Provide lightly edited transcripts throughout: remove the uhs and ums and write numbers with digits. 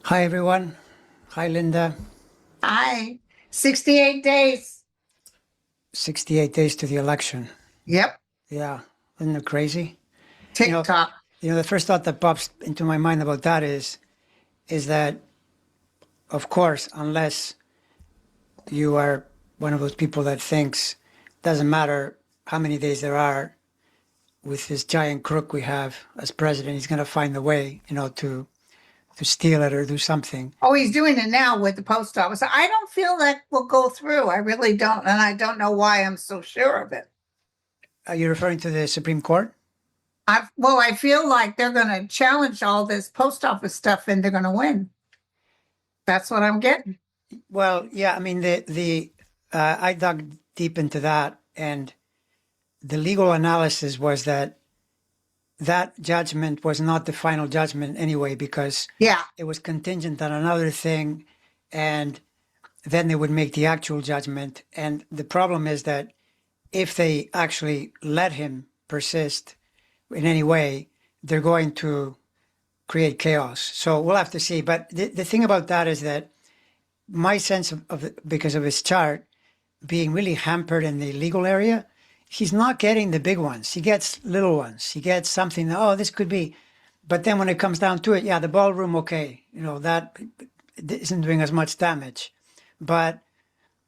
Hi, everyone. Hi, Linda. Hi. 68 days. 68 days to the election. Yep. Yeah, isn't it crazy? You know, TikTok. the first thought that pops into my mind about that is that, of course, unless you are one of those people that thinks doesn't matter how many days there are with this giant crook we have as president, he's going to find a way, to steal it or do something. Oh, he's doing it now with the post office. I don't feel that will go through. I really don't. And I don't know why I'm so sure of it. Are you referring to the Supreme Court? I feel like they're going to challenge all this post office stuff and they're going to win. That's what I'm getting. Well, yeah. I mean, the I dug deep into that, and the legal analysis was that that judgment was not the final judgment anyway, because Yeah. it was contingent on another thing, and then they would make the actual judgment. And the problem is that if they actually let him persist in any way, they're going to create chaos. So we'll have to see. But the thing about that is that my sense because of his chart being really hampered in the legal area, he's not getting the big ones. He gets little ones. He gets something that, oh, this could be. But then when it comes down to it, yeah, the ballroom, okay, that isn't doing as much damage. But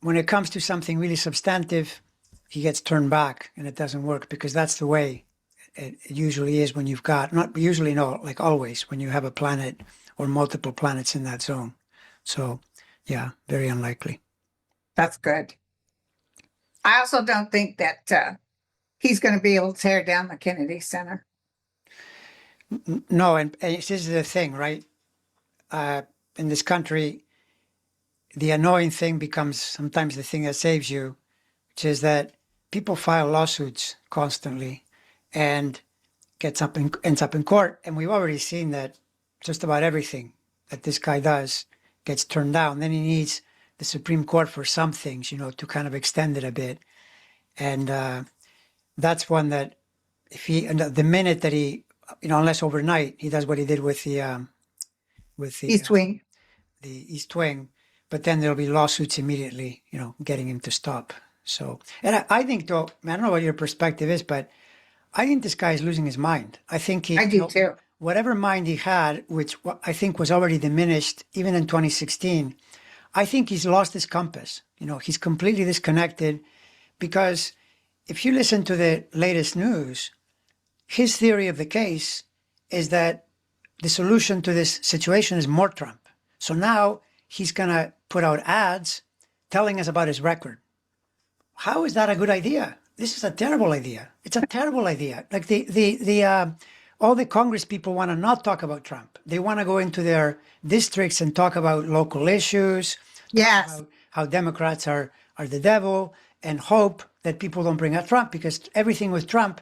when it comes to something really substantive, he gets turned back and it doesn't work because that's the way it usually is when you've got, not usually, no, like always, when you have a planet or multiple planets in that zone. So, yeah, very unlikely. That's good. I also don't think that he's going to be able to tear down the Kennedy Center. No, and this is the thing, right? In this country, the annoying thing becomes sometimes the thing that saves you, which is that people file lawsuits constantly and ends up in court. And we've already seen that just about everything that this guy does gets turned down. Then he needs the Supreme Court for some things, to kind of extend it a bit. And that's one that and the minute that he, unless overnight he does what he did with with the East Wing. the East Wing, but then there'll be lawsuits immediately, getting him to stop. So, and I think though, I don't know what your perspective is, but I think this guy is losing his mind. I think I do too. whatever mind he had, which I think was already diminished even in 2016, I think he's lost his compass. He's completely disconnected because if you listen to the latest news, his theory of the case is that the solution to this situation is more Trump. So now he's going to put out ads telling us about his record. How is that a good idea? This is a terrible idea. It's a terrible idea. Like all the Congress people want to not talk about Trump. They want to go into their districts and talk about local issues, Yes. about how Democrats are the devil, and hope that people don't bring up Trump because everything with Trump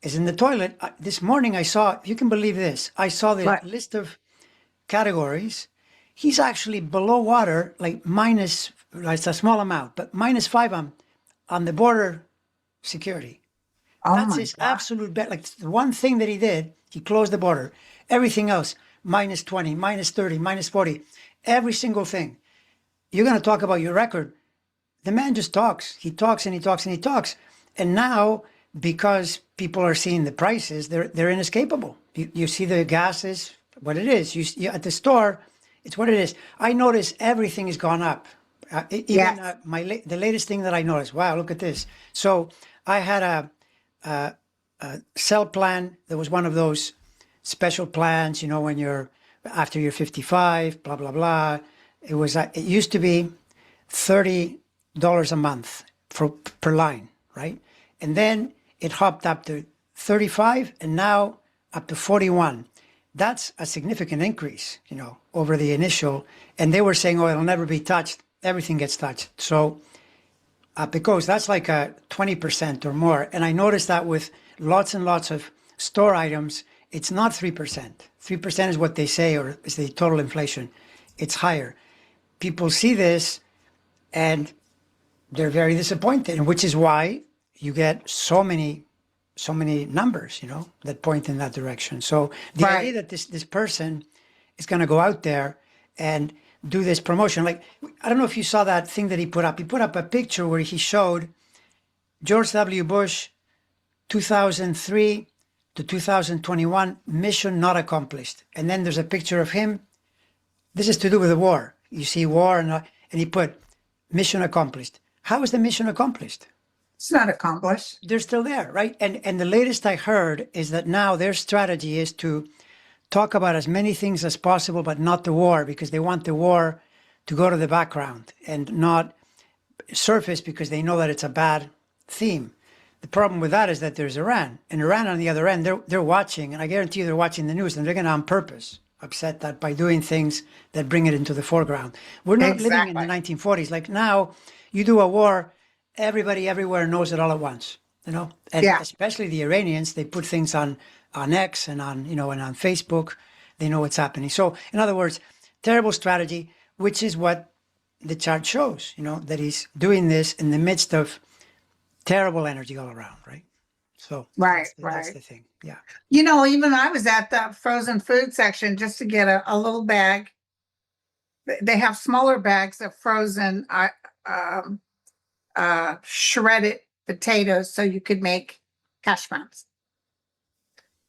is in the toilet. This morning I saw, if you can believe this, I saw the But list of categories. He's actually below water, like minus, it's a small amount, but -5 on the border security. oh That's my his God. absolute bet. Like the one thing that he did, he closed the border. Everything else, -20, -30, -40, every single thing. You're going to talk about your record. The man just talks. He talks and he talks and he talks. And now, because people are seeing the prices, they're inescapable. You see the gas is what it is. At the store, it's what it is. I notice everything has gone up. Even Yes. the latest thing that I noticed. Wow, look at this. So I had a cell plan. There was one of those special plans. When you're after you're 55, blah blah blah. It used to be $30 a month per line, right? And then it hopped up to 35 and now up to 41. That's a significant increase, over the initial. And they were saying, oh, it'll never be touched. Everything gets touched. So up it goes. That's like a 20% or more. And I noticed that with lots and lots of store items, it's not 3%. 3% is what they say, or is the total inflation. It's higher. People see this and they're very disappointed, which is why you get so many numbers, that point in that direction. So the idea Right. that this person is going to go out there and do this promotion. Like, I don't know if you saw that thing that he put up. He put up a picture where he showed George W. Bush, 2003 to 2021, mission not accomplished. And then there's a picture of him. This is to do with the war. You see war, and he put mission accomplished. How is the mission accomplished? It's not accomplished. They're still there, right? And the latest I heard is that now their strategy is to talk about as many things as possible, but not the war, because they want the war to go to the background and not surface, because they know that it's a bad theme. The problem with that is that there's Iran, and Iran on the other end, they're watching, and I guarantee you they're watching the news, and they're going to on purpose upset that by doing things that bring it into the foreground. We're not living in the 1940s. Like now, you do a war, everybody everywhere knows it all at once, you know, and especially the Iranians, they put things on X and on, and on Facebook, they know what's happening. So in other words, terrible strategy, which is what the chart shows, that he's doing this in the midst of terrible energy all around, right? So that's the thing. Yeah. Even I was at the frozen food section just to get a little bag. They have smaller bags of frozen shredded potatoes, so you could make hash browns.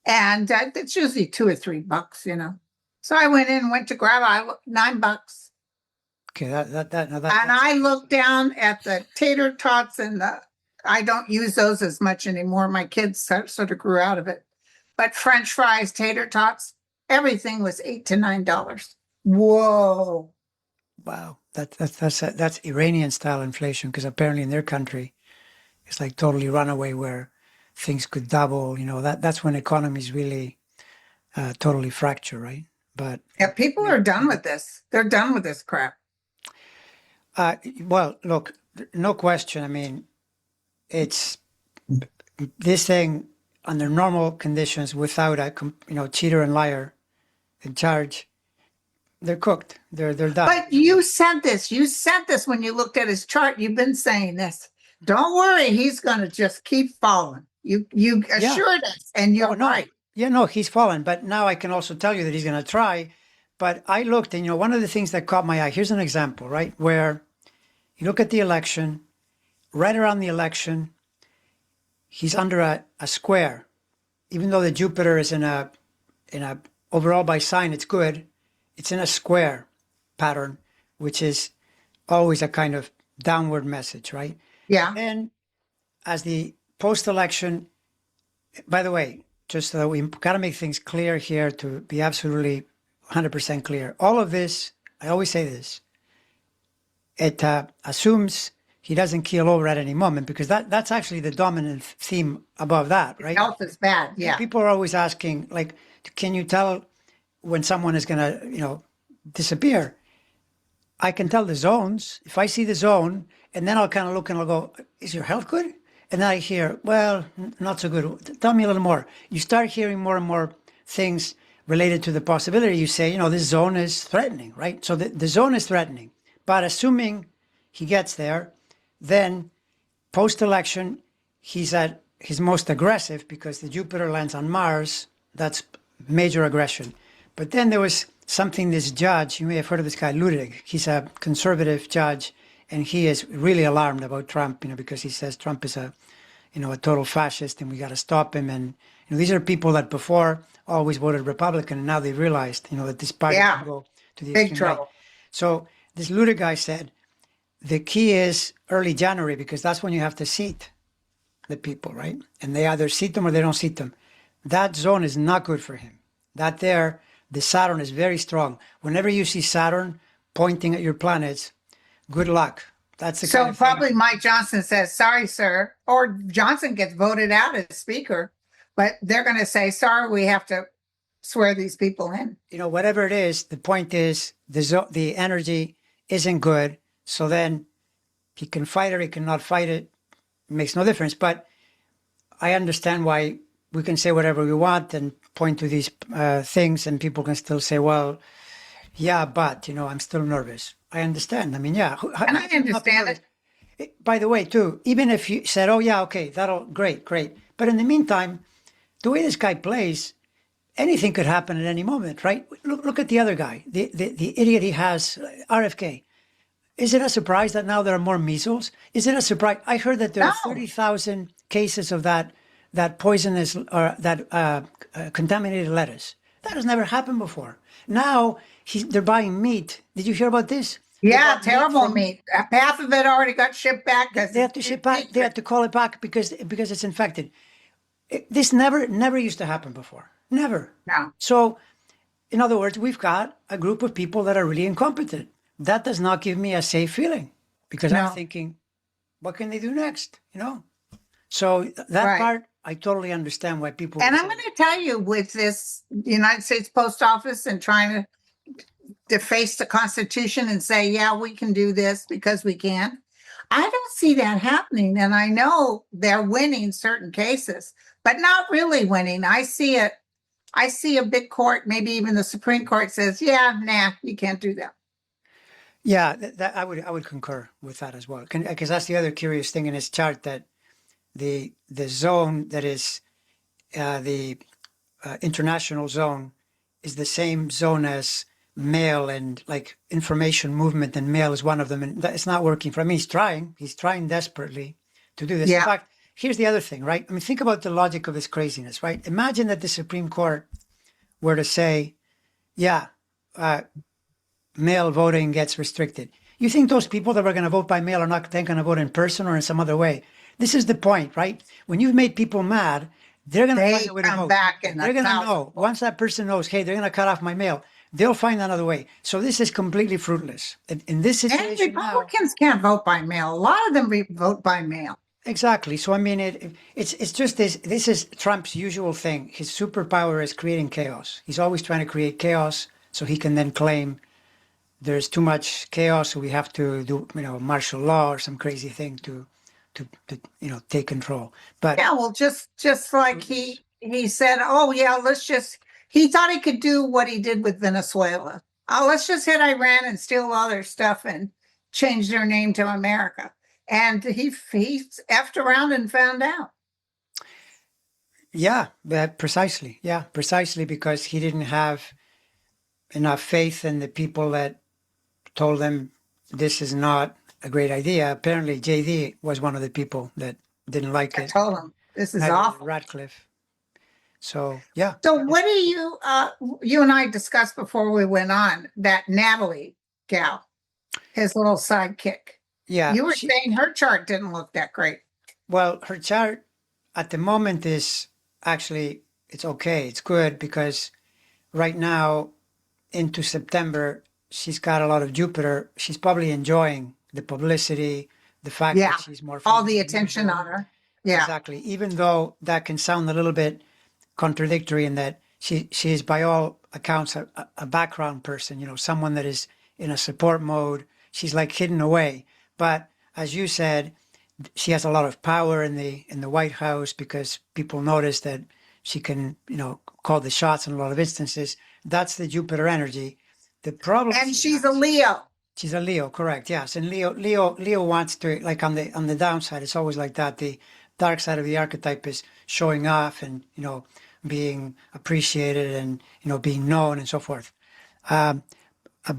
And it's usually $2 or $3, So I went to grab $9. Okay, and I looked down at the tater tots, and I don't use those as much anymore. My kids sort of grew out of it. But French fries, tater tots, everything was $8 to $9. Whoa! Wow, that's Iranian style inflation, because apparently in their country, it's like totally runaway where things could double. That's when economies really totally fracture, right? But yeah, people are done with this. They're done with this crap. Well, look, no question. I mean, it's this thing under normal conditions without a cheater and liar in charge. They're cooked. They're done. But you said this. You said this when you looked at his chart. You've been saying this. Don't worry, he's going to just keep falling. You assured us, and you're right. Yeah, no, he's fallen. But now I can also tell you that he's going to try. But I looked, and one of the things that caught my eye. Here's an example, right, where you look at the election. Right around the election, he's under a square. Even though the Jupiter is in a overall by sign, it's good. It's in a square pattern, which is always a kind of downward message, right? Yeah. And as the post-election, by the way, just so we got to make things clear here to be absolutely 100% clear. All of this, I always say this, it assumes he doesn't keel over at any moment, because that's actually the dominant theme above that, right? Health is bad, yeah. People are always asking, like, can you tell when someone is going to, disappear? I can tell the zones. If I see the zone, and then I'll kind of look and I'll go, is your health good? And then I hear, well, not so good. Tell me a little more. You start hearing more and more things related to the possibility. You say, this zone is threatening, right? So the zone is threatening. But assuming he gets there, then post-election, he's at his most aggressive, because the Jupiter lands on Mars. That's major aggression. But then there was something, this judge, you may have heard of this guy, Ludig. He's a conservative judge, and he is really alarmed about Trump, because he says Trump is a total fascist, and we got to stop him. And these are people that before always voted Republican, and now they realized, that this party can go to the big extreme trouble. right. So this Ludig guy said, the key is early January, because that's when you have to seat the people, right? And they either seat them or they don't seat them. That zone is not good for him. That there, the Saturn is very strong. Whenever you see Saturn pointing at your planets, good luck. That's the kind of probably thing. Mike Johnson says, sorry, sir. Or Johnson gets voted out as speaker, but they're going to say, sorry, we have to swear these people in. Whatever it is, the point is the energy isn't good. So then he can fight it, he cannot fight it. It makes no difference. But I understand why we can say whatever we want and point to these things, and people can still say, well, yeah, but, I'm still nervous. I understand. I mean, yeah. And I understand it. By the way, too, even if you said, oh, yeah, okay, great. But in the meantime, the way this guy plays, anything could happen at any moment, right? Look at the other guy, the idiot he has, RFK. Is it a surprise that now there are more measles? Is it a surprise? I heard that there are No, 30,000 cases of that poisonous or that contaminated lettuce. That has never happened before. Now they're buying meat. Did you hear about this? They yeah, bought meat terrible from. meat. Half of it already got shipped back because They have to ship back. They have to call it back because it's infected. This never used to happen before. Never. No, So, in other words, we've got a group of people that are really incompetent. That does not give me a safe feeling because I'm no, thinking, what can they do next? So that right. part, I totally understand why people And would I'm say, going to tell you, with this United States Post Office and trying to deface the Constitution and say, yeah, we can do this because we can. I don't see that happening. And I know they're winning certain cases, but not really winning. I see it. I see a big court, maybe even the Supreme Court says, yeah, nah, you can't do that. yeah, that I would concur with that as well. Because that's the other curious thing in this chart that the zone that is the international zone is the same zone as mail and like information movement, and mail is one of them, and it's not working for him. He's trying desperately to do this. In Yeah, fact, here's the other thing, right? I mean, think about the logic of this craziness, right? Imagine that the Supreme Court were to say, yeah, uh, mail voting gets restricted. You think those people that were going to vote by mail are not then going to vote in person or in some other way? This is the point, right? When you've made people mad, they're going to find they a way to come vote. back in They're a going to thousand. know once that person knows, hey, they're going to cut off my mail. They'll find another way. So this is completely fruitless. In this And situation now, Republicans can't vote by mail. A lot of them vote by mail. exactly. So I mean, it's just this. This is Trump's usual thing. His superpower is creating chaos. He's always trying to create chaos so he can then claim there's too much chaos, so we have to do martial law or some crazy thing to take control. But Yeah, well, just like he said, oh yeah, let's just. He thought he could do what he did with Venezuela. Oh, let's just hit Iran and steal all their stuff and change their name to America. And he effed around and found out. yeah, precisely. Yeah, precisely because he didn't have enough faith in the people that told him this is not a great idea. Apparently, JD was one of the people that didn't like I it. told him this is Neither did awful. Radcliffe. So yeah, So what do you and I discussed before we went on that Natalie gal, his little sidekick. yeah. You were saying her chart didn't look that great. Well, her chart at the moment is actually it's okay. It's good because right now into September she's got a lot of Jupiter. She's probably enjoying the publicity, the fact Yeah, that she's more all famous the than attention usual. on her. Yeah, Exactly. Even though that can sound a little bit contradictory in that she is by all accounts a background person, someone that is in a support mode. She's like hidden away. But as you said, she has a lot of power in the White House because people notice that she can, call the shots in a lot of instances. That's the Jupiter energy. The problem and she she's a has, Leo. she's a Leo, correct? Yes, and Leo wants to like on the downside. It's always like that. The dark side of the archetype is showing off and being appreciated and being known and so forth. Um,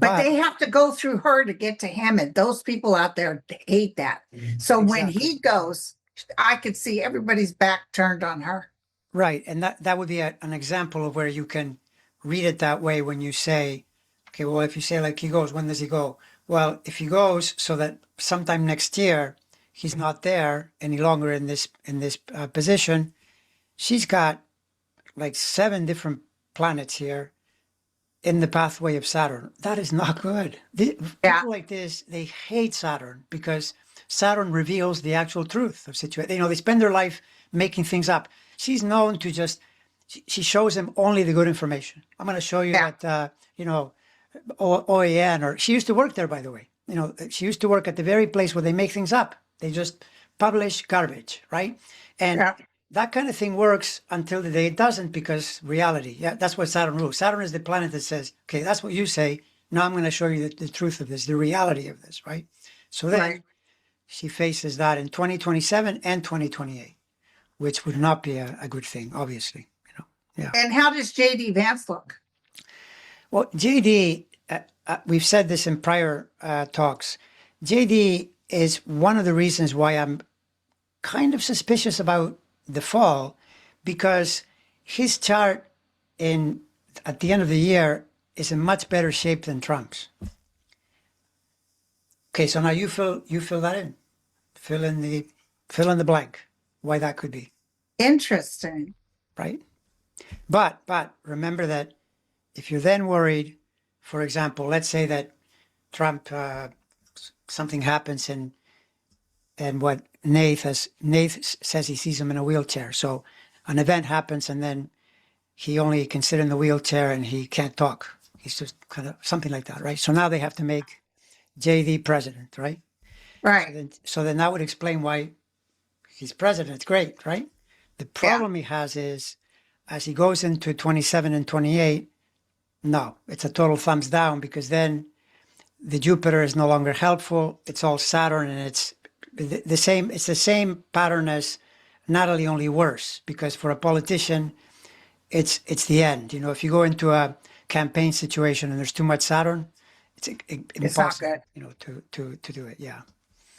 But but they have to go through her to get to him, and those people out there hate that. So when exactly he goes, I could see everybody's back turned on her. right, and that would be an example of where you can read it that way when you say, okay, well, if you say like he goes, when does he go? Well, if he goes so that sometime next year he's not there any longer in this position, she's got like 7 different planets here in the pathway of Saturn. That is not good. Yeah, People like this, they hate Saturn because Saturn reveals the actual truth of situation. They spend their life making things up. She's known to just, she shows them only the good information. I'm going to show you yeah, that, OAN, or she used to work there, by the way. She used to work at the very place where they make things up. They just publish garbage, right? And yeah. that kind of thing works until the day it doesn't because reality. Yeah, that's what Saturn rules. Saturn is the planet that says, okay, that's what you say. Now I'm going to show you the truth of this, the reality of this, right? So then Right. she faces that in 2027 and 2028, which would not be a good thing, obviously. Yeah. And how does JD Vance look? Well, JD, we've said this in prior talks. JD is one of the reasons why I'm kind of suspicious about the fall, because his chart in at the end of the year is in much better shape than Trump's. Okay, so now you fill that in. Fill in the blank. Why that could be, Interesting. right? But remember that if you're then worried, for example, let's say that Trump something happens and what Nath says he sees him in a wheelchair. So an event happens and then he only can sit in the wheelchair and he can't talk. He's just kind of something like that, right? So now they have to make JD president, right? Right. So then that would explain why he's president. It's great, right? The problem he has is as he goes into 27 and 28, no, it's a total thumbs down, because then the Jupiter is no longer helpful. It's all Saturn, and it's the same. It's the same pattern as Natalie, only worse. Because for a politician, it's the end. You know, if you go into a campaign situation and there's too much Saturn, it's It's not impossible. good. You know, to do it. Yeah,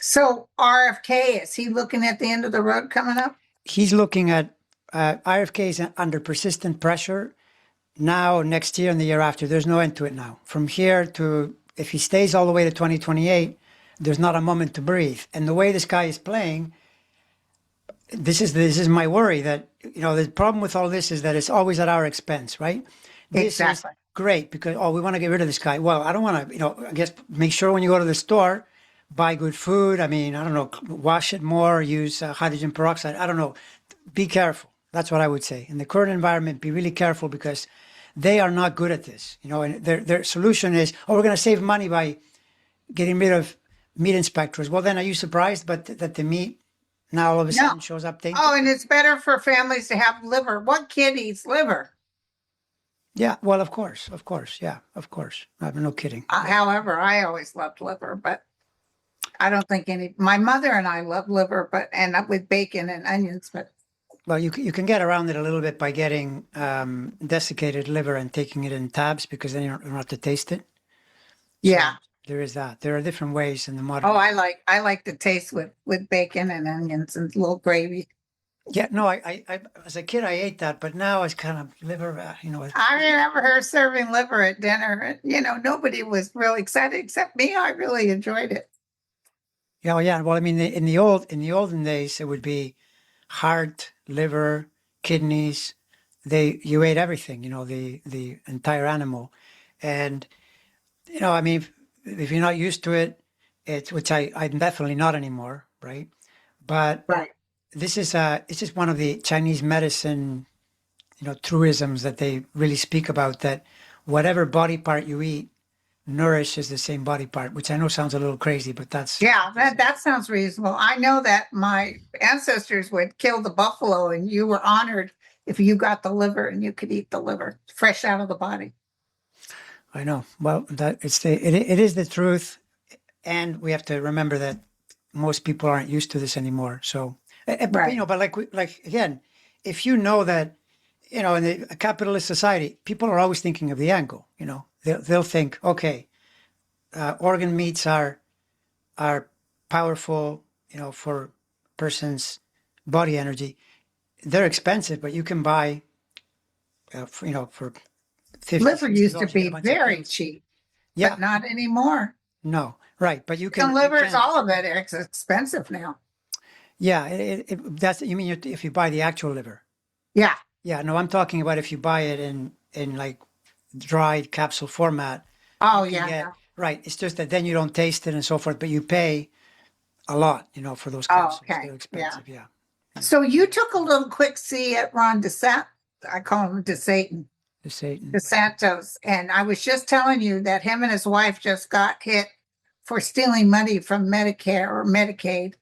So RFK, is he looking at the end of the road coming up? he's looking at RFK is under persistent pressure now, next year, and the year after. There's no end to it now. From here to, if he stays all the way to 2028, there's not a moment to breathe. And the way this guy is playing, this is my worry, that, you know, the problem with all this is that it's always at our expense, right? This Exactly. is great because, oh, we want to get rid of this guy. Well, I don't want to, you know, I guess make sure when you go to the store, buy good food. I mean, I don't know, wash it more, use hydrogen peroxide. I don't know. Be careful. That's what I would say. In the current environment, be really careful, because they are not good at this. You know, and their solution is, oh, we're going to save money by getting rid of meat inspectors. Well, then are you surprised but that the meat now all of a sudden shows up tainted? Oh, and it's better for families to have liver. What kid eats liver? Yeah, well, of course. Yeah, of course. I'm no kidding. However, I always loved liver, but I don't think my mother and I love liver, but and with bacon and onions, but Well, you can get around it a little bit by getting desiccated liver and taking it in tabs, because then you don't have to taste it. yeah. There is that. There are different ways in the modern. Oh, I like the taste with bacon and onions and a little gravy. Yeah, no, I as a kid I ate that, but now it's kind of liver, you know. I remember her serving liver at dinner, and nobody was really excited except me. I really enjoyed it. Yeah, well, yeah. Well, I mean, in the olden days, it would be heart, liver, kidneys. You ate everything, you know, the entire animal, and I mean, if you're not used to it, which I'm definitely not anymore, right? But Right. this is it's just one of the Chinese medicine, truisms that they really speak about, that whatever body part you eat nourishes the same body part, which I know sounds a little crazy, but that's Yeah, that sounds reasonable. I know that my ancestors would kill the buffalo, and you were honored if you got the liver and you could eat the liver fresh out of the body. I know. Well, it is the truth, and we have to remember that most people aren't used to this anymore. So, but, Right. but like again, if you know that, in a capitalist society, people are always thinking of the angle. They'll think, okay, organ meats are powerful, for person's body energy. They're expensive, but you can buy, for 50, Liver used to $60, you get be a bunch of very pills. cheap, Yeah, but not anymore. no, right, but you can. And you liver's can- all of it. It's expensive now. Yeah, that's, you mean if you buy the actual liver? Yeah. Yeah, no, I'm talking about if you buy it in like dried capsule format. Oh, you can yeah. get- Yeah. Right. It's just that then you don't taste it and so forth, but you pay a lot, for those Oh, capsules. okay. They're expensive. Yeah. So you took a little quick see at Ron DeSatin. I call him DeSatin. The Satan. DeSantos. And I was just telling you that him and his wife just got hit for stealing money from Medicare or Medicaid,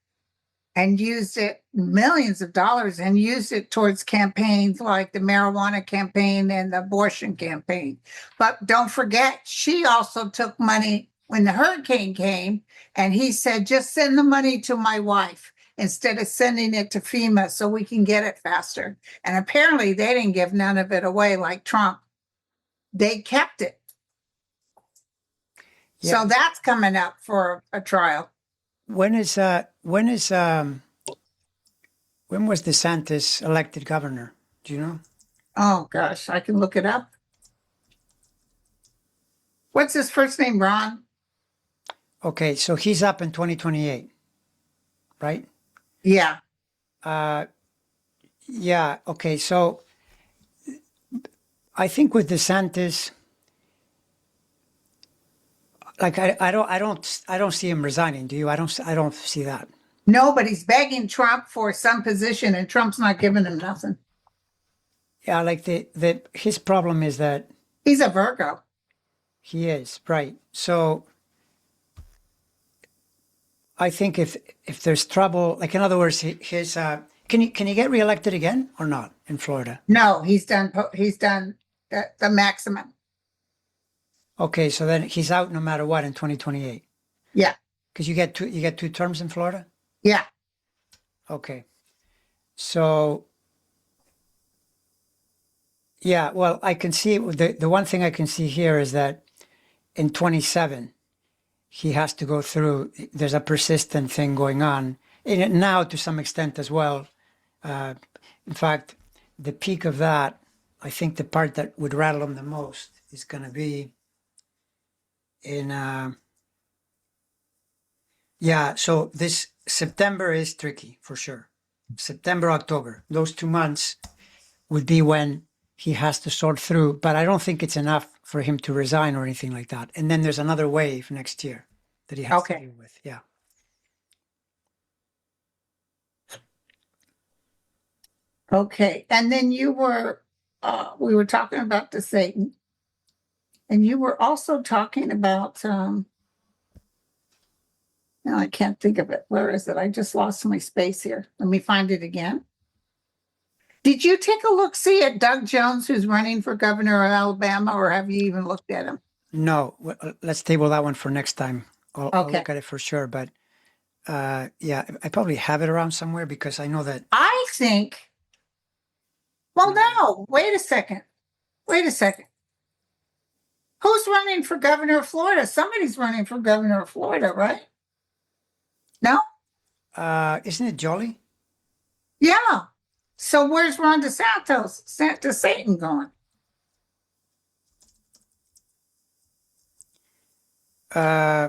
and used it, millions of dollars, and used it towards campaigns like the marijuana campaign and the abortion campaign. But don't forget, she also took money when the hurricane came, and he said, just send the money to my wife. instead of sending it to FEMA so we can get it faster. And apparently they didn't give none of it away like Trump. They kept it. Yeah. So that's coming up for a trial. When was DeSantis elected governor? Do you know? Oh gosh, I can look it up. What's his first name, Ron? Okay, so he's up in 2028, right? Yeah. Yeah. Okay. So I think with DeSantis, like I don't see him resigning. Do you? I don't see that. Nobody's begging Trump for some position and Trump's not giving him nothing. Yeah. Like his problem is that He's a Virgo. he is right. So I think if there's trouble, like in other words, his can he get reelected again or not in Florida? No, he's done the maximum. Okay, so then he's out no matter what in 2028. Yeah. Because you get two terms in Florida? Yeah. Okay. So yeah, well, I can see the one thing I can see here is that in 27 he has to go through, there's a persistent thing going on in it now to some extent as well. In fact, the peak of that, I think the part that would rattle him the most is going to be in yeah, so this September is tricky for sure. September, October, those 2 months would be when he has to sort through, but I don't think it's enough for him to resign or anything like that. And then there's another wave next year that he has to deal with. Yeah. Okay. And then we were talking about DeSatin. And you were also talking about, now I can't think of it. Where is it? I just lost my space here. Let me find it again. Did you take a look, see at Doug Jones, who's running for governor of Alabama, or have you even looked at him? No, let's table that one for next time. I'll Okay. look at it for sure. But yeah, I probably have it around somewhere because I know that. I think, well, no, wait a second. Wait a second. Who's running for governor of Florida? Somebody's running for governor of Florida, right? No? Isn't it Jolly? Yeah. So where's Ron DeSatin going?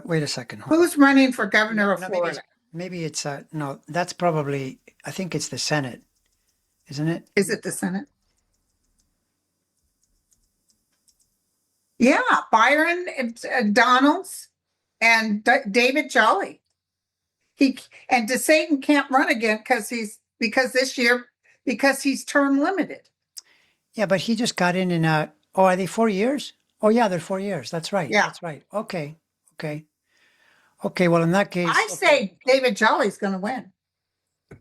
Wait a second. Hold on. Who's running for governor of No, Florida? maybe it's no, that's probably, I think it's the Senate, isn't it? Is it the Senate? Yeah, Byron Donalds and David Jolly. And DeSatin can't run again because he's term limited. Yeah, but he just got in are they 4 years? Oh yeah, they're 4 years. That's right. Yeah. That's right. Okay. Well, in that case, I say David Jolly's going to win.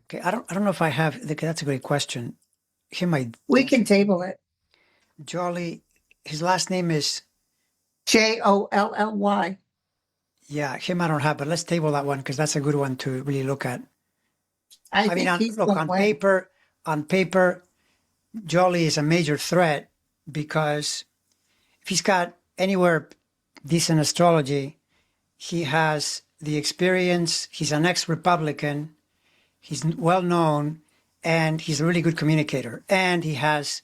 okay. I don't know if I have. That's a great question. We can table it. Jolly. His last name is Jolly. Yeah, him I don't have, but let's table that one because that's a good one to really look at. I mean, think he's look, gonna win. on paper, Jolly is a major threat because if he's got anywhere decent astrology, he has the experience, he's an ex-Republican, he's well known, and he's a really good communicator. And he has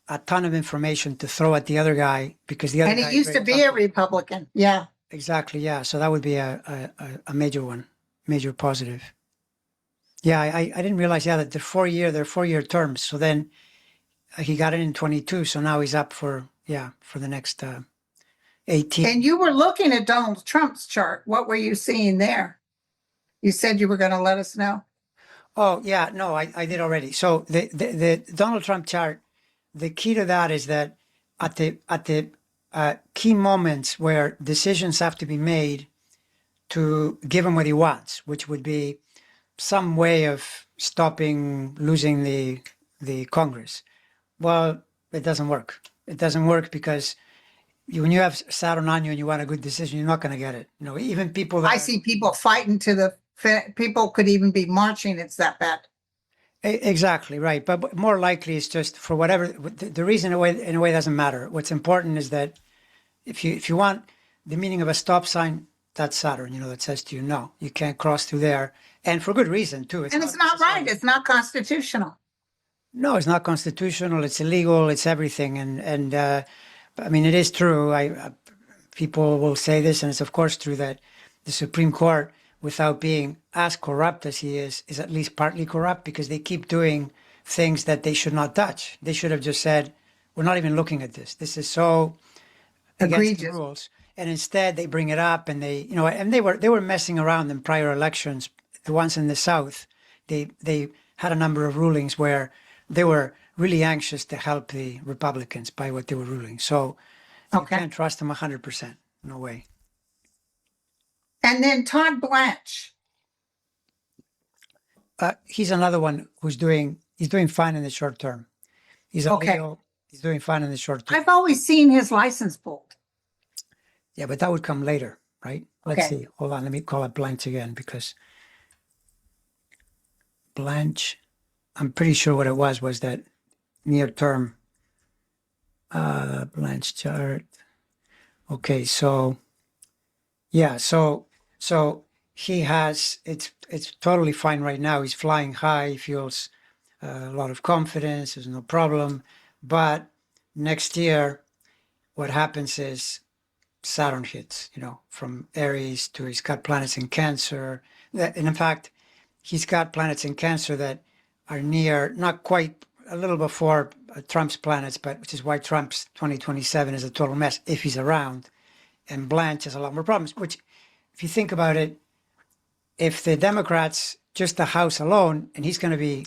a ton of information to throw at the other guy because the other And guy he used to is be very a Republican. Yeah. Exactly, yeah. So that would be a major one, major positive. Yeah, I didn't realize, yeah, that they're 4-year terms. So then he got it in 22. So now he's up for the next 18. And you were looking at Donald Trump's chart. What were you seeing there? You said you were going to let us know. Oh, yeah, no, I did already. So the Donald Trump chart, the key to that is that at the key moments where decisions have to be made to give him what he wants, which would be some way of stopping losing the Congress. Well, it doesn't work. It doesn't work because when you have Saturn on you and you want a good decision, you're not going to get it. Even people that I see people fighting to the people could even be marching. It's that bad. Exactly right, but more likely it's just for whatever the reason. In a way, doesn't matter. What's important is that if you want the meaning of a stop sign, that's Saturn. You know, that says to you, no, you can't cross through there, and for good reason too. And it's not right. It's not constitutional. No, it's not constitutional. It's illegal. It's everything, and I mean, it is true. People will say this, and it's of course true that the Supreme Court, without being as corrupt as he is at least partly corrupt because they keep doing things that they should not touch. They should have just said, "We're not even looking at this. This is so against the rules." And instead, they bring it up, and they were messing around in prior elections. The ones in the South, they had a number of rulings where they were really anxious to help the Republicans by what they were ruling. So you can't trust them 100%. No way. And then Todd Blanche. He's another one he's doing fine in the short term. He's he's doing fine in the short term. I've always seen his license pulled. Yeah, but that would come later, right? Let's see. Hold on. Let me call it Blanche again because Blanche, I'm pretty sure what it was that near term Blanche chart. Okay, so yeah, so he has it's totally fine right now. He's flying high. He feels a lot of confidence. There's no problem. But next year, what happens is Saturn hits. From Aries to he's got planets in Cancer. And in fact, he's got planets in Cancer that are near, not quite, a little before Trump's planets, but which is why Trump's 2027 is a total mess if he's around. And Blanche has a lot more problems, which, if you think about it, if the Democrats, just the House alone, and he's going to be,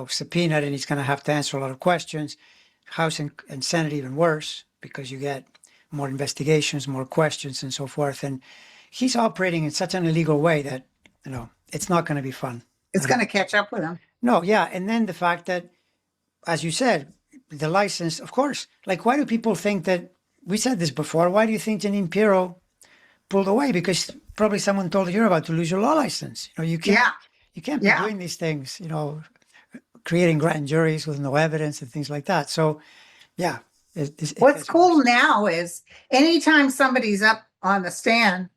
subpoenaed and he's going to have to answer a lot of questions, House and Senate even worse, because you get more investigations, more questions, and so forth. And he's operating in such an illegal way that, it's not going to be fun. It's going to catch up with him. No, yeah. And then the fact that, as you said, the license, of course, like, why do people think that, we said this before, why do you think Janine Pirro pulled away? Because probably someone told her, you're about to lose your law license. You can't be doing these things, creating grand juries with no evidence and things like that. So, yeah. What's cool now is anytime somebody's up on the stand,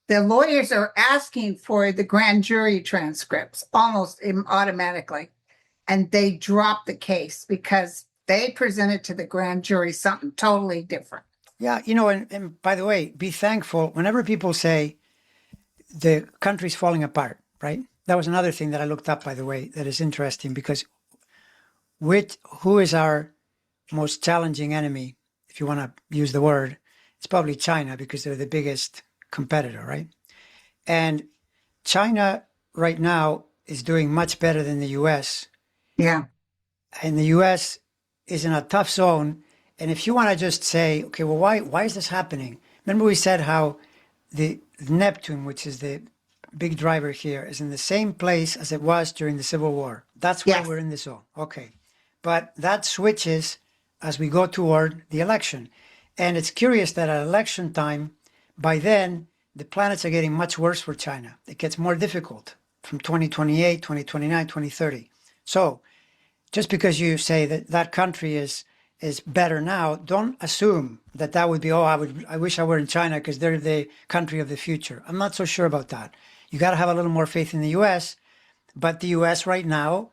the lawyers are asking for the grand jury transcripts almost automatically. And they drop the case because they presented to the grand jury something totally different. Yeah, and by the way, be thankful whenever people say the country's falling apart, right? That was another thing that I looked up, by the way, that is interesting because who is our most challenging enemy, if you want to use the word? It's probably China because they're the biggest competitor, right? And China right now is doing much better than the US. Yeah. And the US is in a tough zone. And if you want to just say, okay, well, why is this happening? Remember we said how the Neptune, which is the big driver here, is in the same place as it was during the Civil War. That's why we're in the zone. Okay. But that switches as we go toward the election. And it's curious that at election time, by then, the planets are getting much worse for China. It gets more difficult from 2028, 2029, 2030. So just because you say that that country is better now, don't assume that would be, I wish I were in China because they're the country of the future. I'm not so sure about that. You got to have a little more faith in the US, but the US right now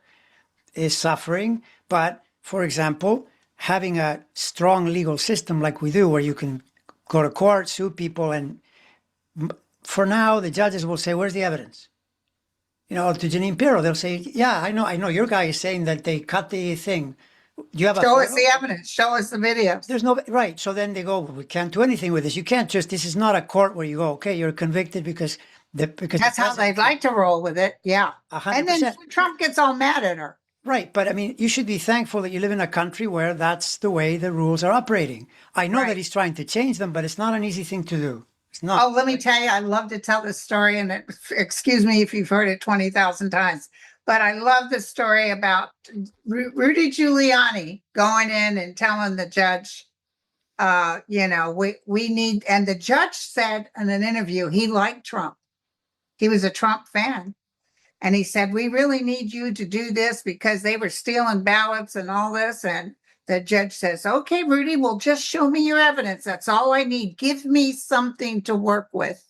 is suffering. But for example, having a strong legal system like we do, where you can go to court, sue people, and for now, the judges will say, where's the evidence? To Janine Pirro, they'll say, yeah, I know your guy is saying that they cut the thing. You have show us the evidence. Show us the videos. There's no, right. So then they go, well, we can't do anything with this. You can't this is not a court where you go, okay, you're convicted because that's how they'd like to roll with it. Yeah. 100%. And then Trump gets all mad at her. Right. But I mean, you should be thankful that you live in a country where that's the way the rules are operating. I know that he's trying to change them, but it's not an easy thing to do. It's not. Oh, let me tell you, I love to tell this story, and excuse me if you've heard it 20,000 times, but I love the story about Rudy Giuliani going in and telling the judge, we need, and the judge said in an interview, he liked Trump. he was a Trump fan. And he said, we really need you to do this because they were stealing ballots and all this. And the judge says, okay, Rudy, well, just show me your evidence. That's all I need. Give me something to work with.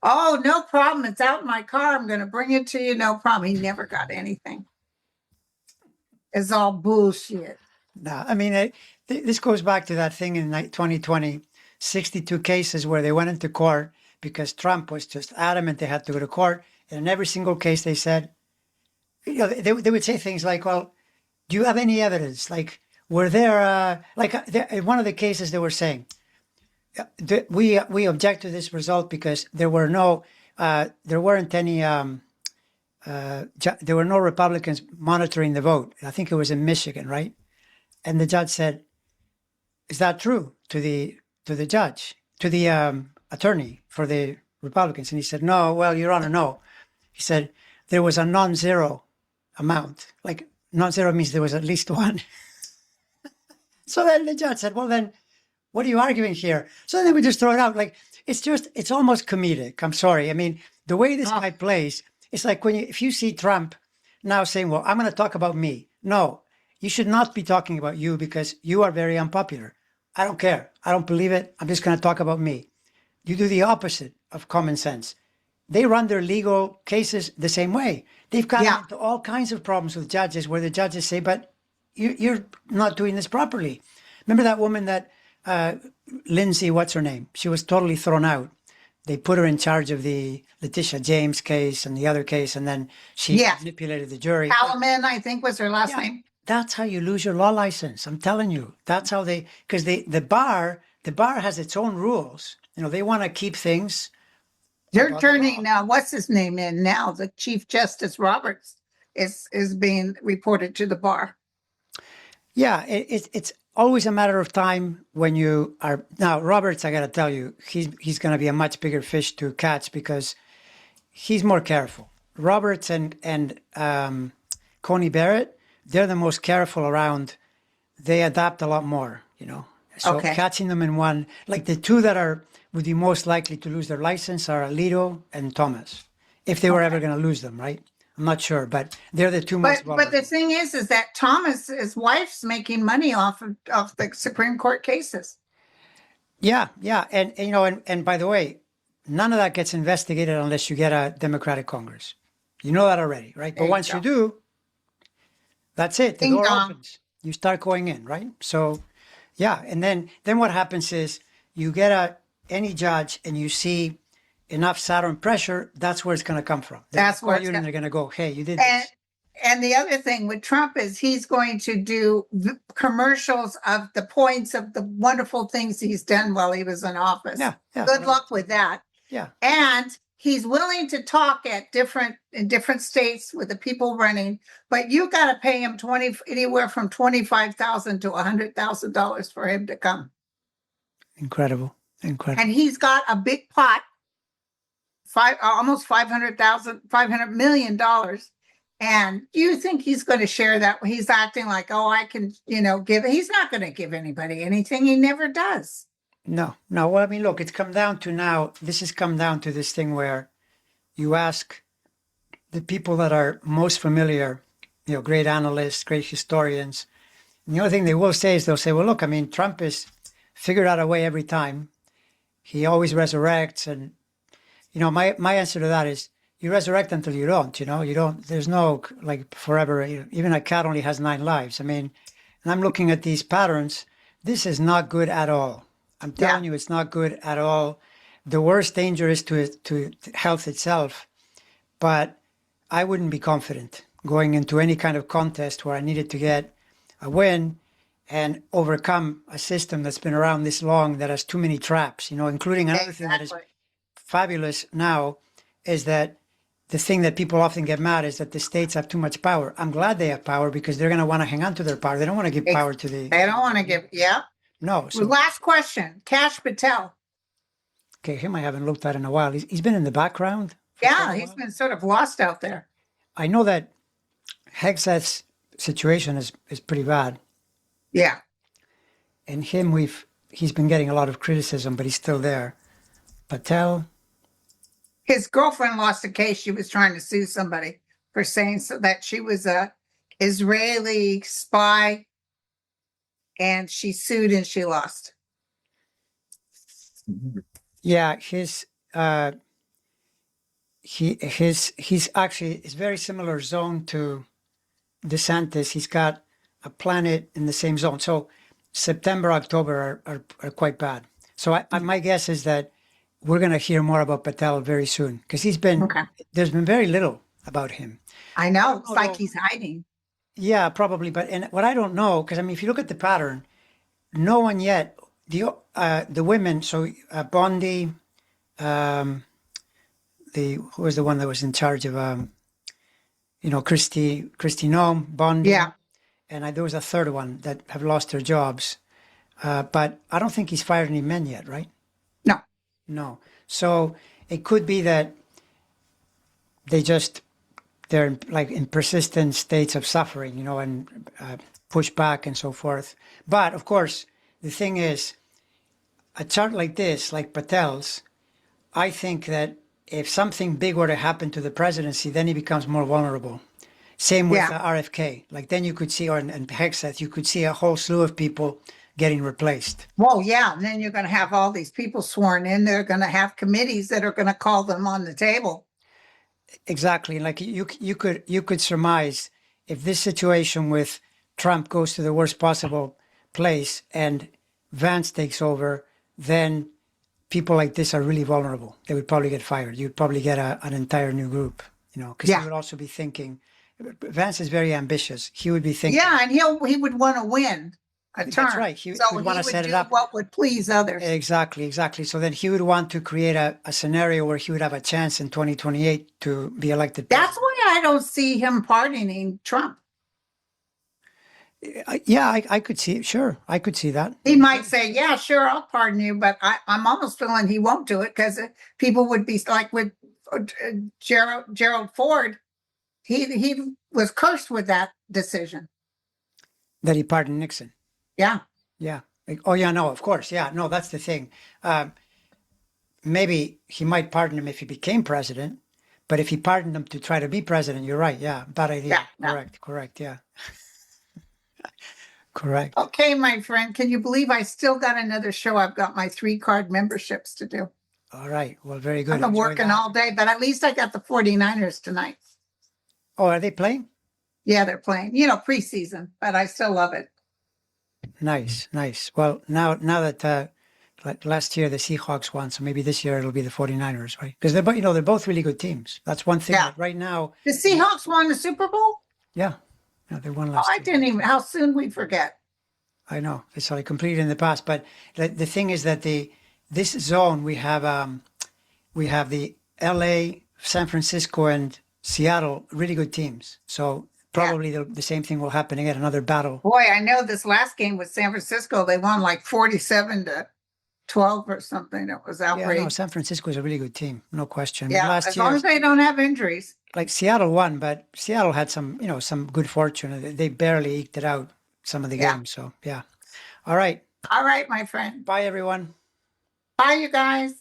Oh, no problem. It's out in my car. I'm going to bring it to you. No problem. He never got anything. It's all bullshit. No, I mean, this goes back to that thing in 2020, 62 cases where they went into court because Trump was just adamant they had to go to court. And in every single case, they said, you know, they would say things like, well, do you have any evidence? Like, were there, in one of the cases they were saying, we object to this result because there weren't any, there were no Republicans monitoring the vote. I think it was in Michigan, right? And the judge said, is that true to the judge, to the attorney for the Republicans? And he said, no, well, Your Honor, no. He said, there was a non-zero amount. Like, non-zero means there was at least one. So then the judge said, well, then, what are you arguing here? So then they would just throw it out. Like, it's almost comedic. I'm sorry. I mean, the way this guy plays, it's like if you see Trump now saying, well, I'm going to talk about me. No, you should not be talking about you because you are very unpopular. I don't care. I don't believe it. I'm just going to talk about me. You do the opposite of common sense. They run their legal cases the same way. They've gotten into all kinds of problems with judges where the judges say, but you're not doing this properly. Remember that woman that, Lindsay, what's her name? She was totally thrown out. They put her in charge of the Letitia James case and the other case, and then she manipulated the jury. Halleman, I think was her last name. That's how you lose your law license. I'm telling you. That's how because the bar has its own rules. You know, they want to keep things. They're turning now. What's his name in now? The Chief Justice Roberts is being reported to the bar. Yeah, it's always a matter of time when you are now. Roberts, I got to tell you, he's going to be a much bigger fish to catch because he's more careful. Roberts and Coney Barrett, they're the most careful around. They adapt a lot more, you know. So catching them in one, like the two that would be most likely to lose their license are Alito and Thomas, if they were ever going to lose them, right? I'm not sure, but they're the two most vulnerable. But the thing is that Thomas, his wife's making money off the Supreme Court cases. Yeah, and you know, and by the way, none of that gets investigated unless you get a Democratic Congress. You know that already, right? But once you do, that's it. The door opens. You start going in, right? So, yeah, and then what happens is you get any judge and you see enough Saturn pressure, that's where it's going to come from. That's where they're going to go, hey, you did this. And the other thing with Trump is he's going to do commercials of the points of the wonderful things he's done while he was in office. Yeah. Good luck with that. Yeah. And he's willing to talk in different states with the people running, but you got to pay him anywhere from $25,000 to $100,000 for him to come. Incredible. And he's got a big pot. Almost $500 million. And do you think he's going to share that? He's acting like, oh, I can, give. He's not going to give anybody anything. He never does. No. Well, I mean, look, this has come down to this thing where you ask the people that are most familiar, great analysts, great historians. And the only thing they will say is they'll say, well, look, I mean, Trump has figured out a way every time. He always resurrects. And my answer to that is you resurrect until you don't, there's no like forever, even a cat only has 9 lives. I mean, and I'm looking at these patterns. This is not good at all. I'm telling you, it's not good at all. The worst danger is to health itself. But I wouldn't be confident going into any kind of contest where I needed to get a win and overcome a system that's been around this long that has too many traps, including another thing that is fabulous now is that the thing that people often get mad is that the states have too much power. I'm glad they have power because they're going to want to hang on to their power. They don't want to give power to the... They don't want to give... Yeah. No. So, last question. Cash Patel. Okay, him I haven't looked at in a while. He's been in the background. Yeah, he's been sort of lost out there. I know that Hegseth's situation is pretty bad. Yeah. And he's been getting a lot of criticism, but he's still there. Patel... His girlfriend lost a case. She was trying to sue somebody for saying so that she was a Israeli spy, and she sued and she lost. Yeah, he's actually is very similar zone to DeSantis. He's got a planet in the same zone. So September, October are quite bad. So my guess is that we're going to hear more about Patel very soon because Okay. there's been very little about him. I know. It's like he's hiding. Yeah, probably. But and what I don't know, because I mean, if you look at the pattern, no one yet, the women, so Bondi, who was the one that was in charge of, Christy Nome, Bondi. Yeah. And there was a third one that have lost their jobs. But I don't think he's fired any men yet, right? No. No. So it could be that they're in persistent states of suffering, and push back and so forth. But of course, the thing is, a chart like this, like Patel's, I think that if something big were to happen to the presidency, then he becomes more vulnerable. Same with RFK. Like then you could see, and Hexeth, you could see a whole slew of people getting replaced. Well, yeah. And then you're going to have all these people sworn in. They're going to have committees that are going to call them on the table. Exactly. Like you could surmise if this situation with Trump goes to the worst possible place and Vance takes over, then people like this are really vulnerable. They would probably get fired. You'd probably get an entire new group, because he would also be thinking, Vance is very ambitious. He would be thinking. Yeah, and he would want to win a term. That's right. He would want to set it up. What would please others. Exactly. So then he would want to create a scenario where he would have a chance in 2028 to be elected. That's why I don't see him pardoning Trump. Yeah, I could see it. Sure, I could see that. He might say, yeah, sure, I'll pardon you, but I'm almost feeling he won't do it because people would be like with Gerald Ford. He was cursed with that decision. That he pardoned Nixon. Yeah. Yeah. Oh, yeah, no, of course. Yeah, no, that's the thing. Maybe he might pardon him if he became president, but if he pardoned him to try to be president, you're right. Yeah, bad idea. Yeah, correct. Yeah. Correct. Okay, my friend, can you believe I still got another show? I've got my 3-card memberships to do. All right. Well, very good. I've been working all day, but at least I got the 49ers tonight. Oh, are they playing? Yeah, they're playing, preseason, but I still love it. Nice. Well, now that like last year the Seahawks won, so maybe this year it'll be the 49ers, right? Because they're both really good teams. That's one thing. Yeah. Right now. The Seahawks won the Super Bowl? Yeah. No, they won last year. I didn't even, how soon we forget. I know. It's already completed in the past. But the thing is that this zone, we have the LA, San Francisco, and Seattle, really good teams. So probably the same thing will happen again, another battle. Boy, I know this last game with San Francisco, they won like 47-12 or something. It was outrageous. Yeah, no, San Francisco is a really good team, no question. Yeah, as long as they don't have injuries. Like Seattle won, but Seattle had some good fortune. They barely eked it out some of the games. So, yeah. All right. All right, my friend. Bye, everyone. Bye, you guys.